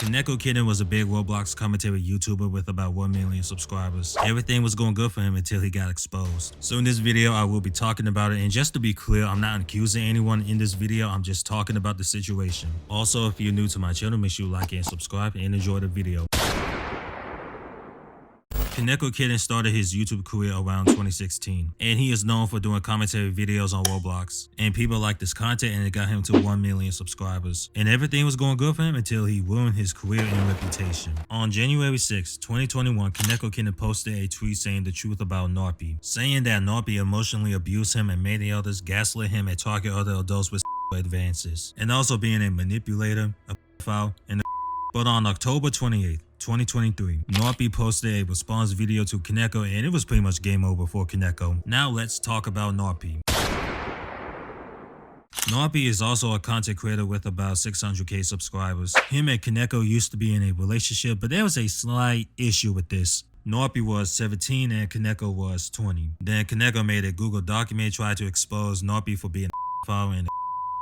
KonekoKitten was a big Roblox commentary YouTuber with about 1 million subscribers. Everything was going good for him until he got exposed. So in this video, I will be talking about it, and just to be clear, I'm not accusing anyone in this video, I'm just talking about the situation. Also, if you're new to my channel, make sure you like and subscribe and enjoy the video. KonekoKitten started his YouTube career around 2016, and he is known for doing commentary videos on Roblox. And people liked this content, and it got him to 1 million subscribers. And everything was going good for him until he ruined his career and reputation. On January 6, 2021, KonekoKitten posted a tweet saying the truth about narpy, saying that narpy emotionally abused him and made the others gaslit him and target other adults with advances, and also being a manipulator, a pedophile, and But on October 28th, 2023, narpy posted a response video to Koneko, and it was pretty much game over for Koneko. Now let's talk about narpy. Narpy is also a content creator with about 600k subscribers. Him and Koneko used to be in a relationship, but there was a slight issue with this. Narpy was 17 and Koneko was 20. Then Koneko made a Google document, tried to expose narpy for being a pedophile,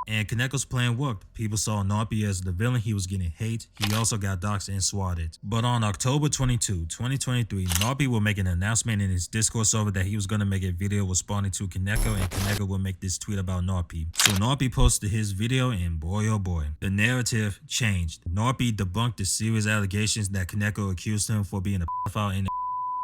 and Koneko's plan worked. People saw narpy as the villain. He was getting hate. He also got doxxed and swatted. But on October 22, 2023, narpy will make an announcement in his Discord server that he was going to make a video responding to Koneko, and Koneko will make this tweet about narpy. So narpy posted his video, and boy oh boy, the narrative changed. Narpy debunked the serious allegations that Koneko accused him for being a pedophile and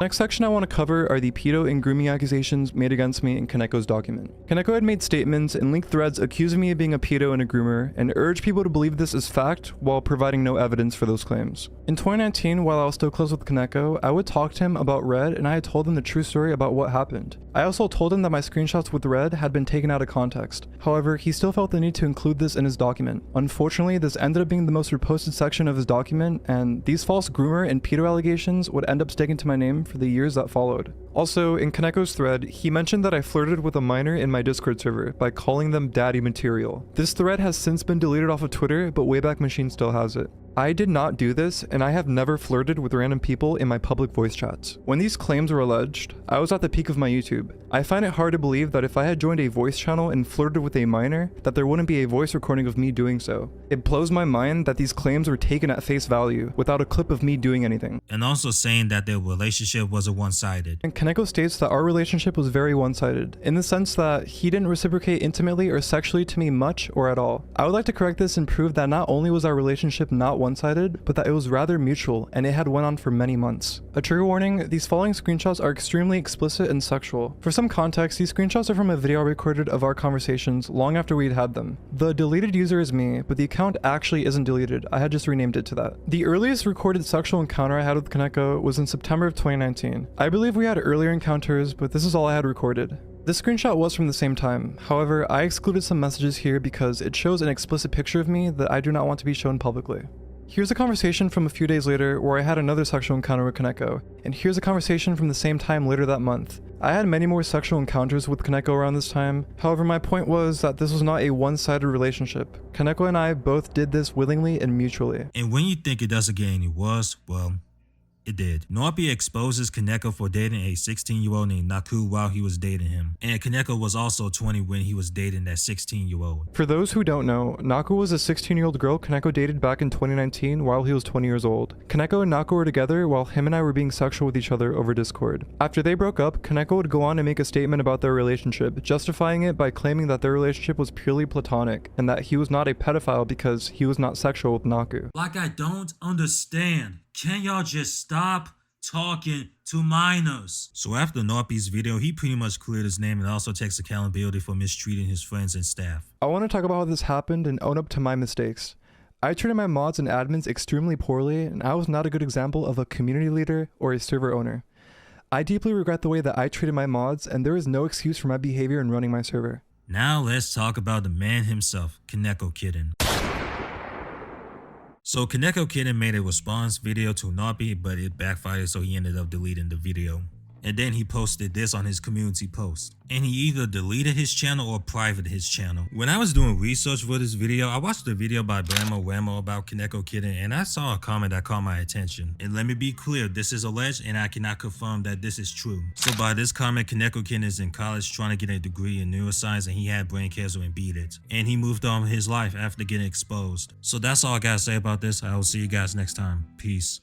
Next section I want to cover are the pedo and grooming accusations made against me in Koneko's document. Koneko had made statements and linked threads accusing me of being a pedo and a groomer, and urged people to believe this as fact while providing no evidence for those claims. In 2019, while I was still close with Koneko, I would talk to him about Red, and I had told him the true story about what happened. I also told him that my screenshots with Red had been taken out of context. However, he still felt the need to include this in his document. Unfortunately, this ended up being the most reposted section of his document, and these false groomer and pedo allegations would end up sticking to my name for the years that followed. Also, in Koneko's thread, he mentioned that I flirted with a minor in my Discord server by calling them daddy material. This thread has since been deleted off of Twitter, but Wayback Machine still has it. I did not do this, and I have never flirted with random people in my public voice chats. When these claims were alleged, I was at the peak of my YouTube. I find it hard to believe that if I had joined a voice channel and flirted with a minor, that there wouldn't be a voice recording of me doing so. It blows my mind that these claims were taken at face value, without a clip of me doing anything. and also saying that their relationship wasn't one-sided. And Koneko states that our relationship was very one-sided, in the sense that he didn't reciprocate intimately or sexually to me much or at all. I would like to correct this and prove that not only was our relationship not one-sided, but that it was rather mutual, and it had went on for many months. A trigger warning, these following screenshots are extremely explicit and sexual. For some context, these screenshots are from a video I recorded of our conversations long after we'd had them. The deleted user is me, but the account actually isn't deleted, I had just renamed it to that. The earliest recorded sexual encounter I had with Koneko was in September of 2019. I believe we had earlier encounters, but this is all I had recorded. This screenshot was from the same time. However, I excluded some messages here because it shows an explicit picture of me that I do not want to be shown publicly. Here's a conversation from a few days later where I had another sexual encounter with Koneko, and here's a conversation from the same time later that month. I had many more sexual encounters with Koneko around this time. However, my point was that this was not a one-sided relationship. Koneko and I both did this willingly and mutually. And when you think it doesn't get any worse, well, it did. Narpy exposes Koneko for dating a 16-year-old named Naku while he was dating him. And Koneko was also 20 when he was dating that 16-year-old. For those who don't know, Naku was a 16-year-old girl Koneko dated back in 2019 while he was 20 years old. Koneko and Naku were together while him and I were being sexual with each other over Discord. After they broke up, Koneko would go on and make a statement about their relationship, justifying it by claiming that their relationship was purely platonic, and that he was not a pedophile because he was not sexual with Naku. Like, I don't understand. Can y'all just stop talking to minors? So after Narpy's video, he pretty much cleared his name and also takes accountability for mistreating his friends and staff. I want to talk about how this happened and own up to my mistakes. I treated my mods and admins extremely poorly, and I was not a good example of a community leader or a server owner. I deeply regret the way that I treated my mods, and there is no excuse for my behavior in running my server. Now let's talk about the man himself, KonekoKitten. So KonekoKitten made a response video to Narpy, but it backfired, so he ended up deleting the video. And then he posted this on his community post. And he either deleted his channel or privated his channel. When I was doing research for this video, I watched a video by Blammo Whammo about KonekoKitten, and I saw a comment that caught my attention. And let me be clear, this is alleged and I cannot confirm that this is true. So by this comment, KonekoKitten is in college trying to get a degree in neuroscience, and he had brain cancer and beat it. And he moved on with his life after getting exposed. So that's all I gotta say about this. I will see you guys next time. Peace.